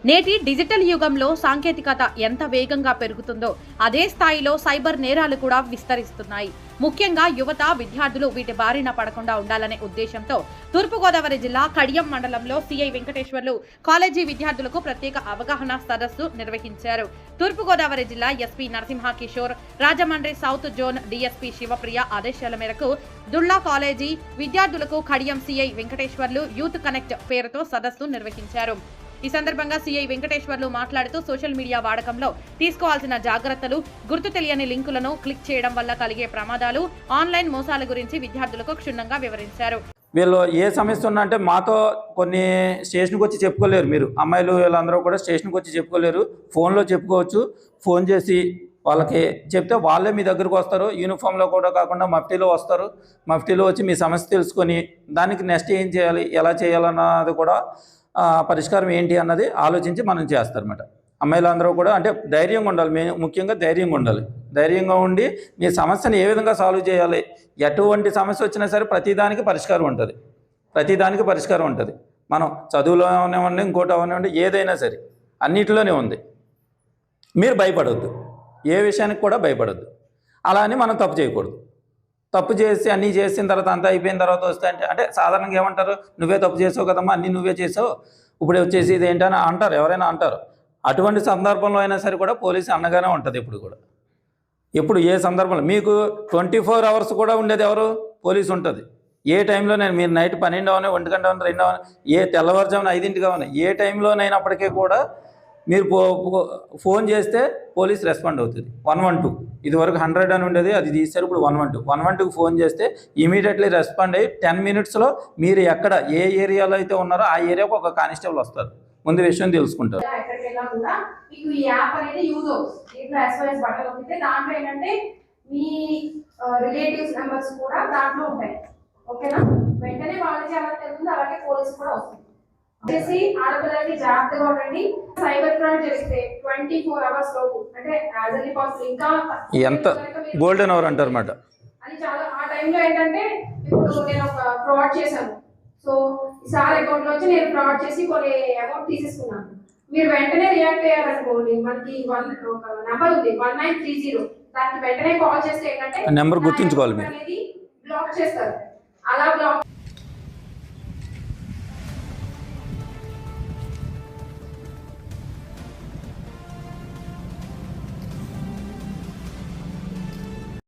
నేటి డిజిటల్ యుగంలో సాంకేతికత ఎంత వేగంగా పెరుగుతుందో అదే స్థాయిలో సైబర్ నేరాలు కూడా విస్తరిస్తున్నాయి. ముఖ్యంగా యువత, విద్యార్థులు వీటి బారిన పడకుండా ఉండాలనే ఉద్దేశంతో తూర్పుగోదావరి జిల్లా కడియం మండలంలో సిఐ వెంకటేశ్వర్లు కాలేజీ విద్యార్థులకు ప్రత్యేక అవగాహన సదస్సు నిర్వహించారు. తూర్పుగోదావరి జిల్లా SP Narasimha Kishore, Rajahmundry south zone DSP Shivapriya ఆదేశాల మేరకు దుల్లా కాలేజీ విద్యార్థులకు Kadiyam CI Venkateswarlu youth connect పేరుతో సదస్సు నిర్వహించారు. ఈ సందర్భంగా సిఐ వెంకటేశ్వర్లు మాట్లాడుతూ సోషల్ మీడియా వాడకంలో తీసుకోవాల్సిన జాగ్రత్తలు, గుర్తు తెలియని లింకులను క్లిక్ చేయడం వల్ల కలిగే ప్రమాదాలు, ఆన్లైన్ మోసాల గురించి విద్యార్థులకు క్షుణ్ణంగా వివరించారు. వీళ్ళు ఏ సమస్య ఉన్నా అంటే మాతో కొన్ని స్టేషన్కి వచ్చి చెప్పుకోలేరు. మీరు అమ్మాయిలు వీళ్ళందరూ కూడా స్టేషన్కి వచ్చి చెప్పుకోలేరు, ఫోన్లో చెప్పుకోవచ్చు. ఫోన్ చేసి వాళ్ళకి చెప్తే వాళ్ళే మీ దగ్గరకు వస్తారు. యూనిఫామ్లో కూడా కాకుండా మఫ్టీలో వస్తారు. మఫ్టీలో వచ్చి మీ సమస్య తెలుసుకొని దానికి నెక్స్ట్ ఏం చేయాలి, ఎలా చేయాలన్నది కూడా పరిష్కారం ఏంటి అన్నది ఆలోచించి మనం చేస్తారన్నమాట. అమ్మాయిలందరూ కూడా అంటే ధైర్యంగా ఉండాలి. ముఖ్యంగా ధైర్యంగా ఉండాలి. ధైర్యంగా ఉండి మీ సమస్యను ఏ విధంగా సాల్వ్ చేయాలి, ఎటువంటి సమస్య వచ్చినా సరే ప్రతిదానికి పరిష్కారం ఉంటుంది. ప్రతిదానికి పరిష్కారం ఉంటుంది. మనం చదువులో అవనివ్వండి, ఇంకోటి అవనివ్వండి, ఏదైనా సరే అన్నిటిలోనే ఉంది. మీరు భయపడవద్దు, ఏ విషయానికి కూడా భయపడద్దు. అలా అని మనం తప్పు చేయకూడదు. తప్పు చేసి అన్నీ చేసిన తర్వాత అంతా అయిపోయిన తర్వాత వస్తే అంటే సాధారణంగా ఏమంటారు, నువ్వే తప్పు చేసావు కదమ్మా, అన్నీ నువ్వే చేసావు, ఇప్పుడు వచ్చేసి ఇది ఏంటని అంటారు, ఎవరైనా అంటారు. అటువంటి సందర్భంలో అయినా సరే కూడా పోలీసు అన్నగానే ఉంటుంది. ఎప్పుడు ఏ సందర్భంలో మీకు 24 hours కూడా ఉండేది ఎవరు, పోలీసు ఉంటుంది. ఏ టైంలో మీరు నైట్ 12 అవని, 1 గంట అవని, 2 అవని, ఏ తెల్లవారుజామున 5 అవని, ఏ టైంలోనైనప్పటికీ కూడా మీరు ఫోన్ చేస్తే పోలీస్ రెస్పాండ్ అవుతుంది. 112 ఇదివరకు 100 అని ఉండేది, అది తీశారు ఇప్పుడు 112కి ఫోన్ చేస్తే ఇమీడియట్లీ రెస్పాండ్ అయ్యి 10 minutesలో మీరు ఎక్కడ ఏ ఏరియాలో అయితే ఉన్నారో ఆ ఏరియాకు ఒక కానిస్టేబుల్ వస్తారు. ముందు విషయం తెలుసుకుంటారు. ఈ యాప్ అనేది యూజ్ అవుతుంది. ఇట్లా SOS బటన్ నొక్కితే దాంట్లో ఏంటంటే మీ రిలేటివ్స్ మెంబర్స్ కూడా దాంట్లో ఉంటాయి. ఓకేనా, వెంటనే వాళ్ళకి అలా తెలుస్తుంది, అలాగే పోలీసు కూడా వస్తుంది. చేసి ఆడపిల్లలకి జాగ్రత్తగా ఉండండి. సైబర్ ఫ్రాడ్ జరిగితే 24 hours లోపు అంటే యాజ్ ఎర్లీ పాసిబుల్, ఇంకా ఎంత గోల్డెన్ అవర్ అంటారు అన్నమాట. అది చాలా ఆ టైంలో ఏంటంటే ఇప్పుడు నేను ఒక ఫ్రాడ్ చేశాను, సో సార్ అకౌంట్ నుంచి నేను ఫ్రాడ్ చేసి కొన్ని అమౌంట్ తీసేసుకున్నాను. మీరు వెంటనే రియాక్ట్ అయ్యారనుకోండి, మనకి ఒక నెంబర్ ఉంది 1930, దానికి వెంటనే కాల్ చేస్తే ఏంటంటే నెంబర్ గుర్తించుకోవాలి, అనేది బ్లాక్ చేస్తారు. అలా బ్లాక్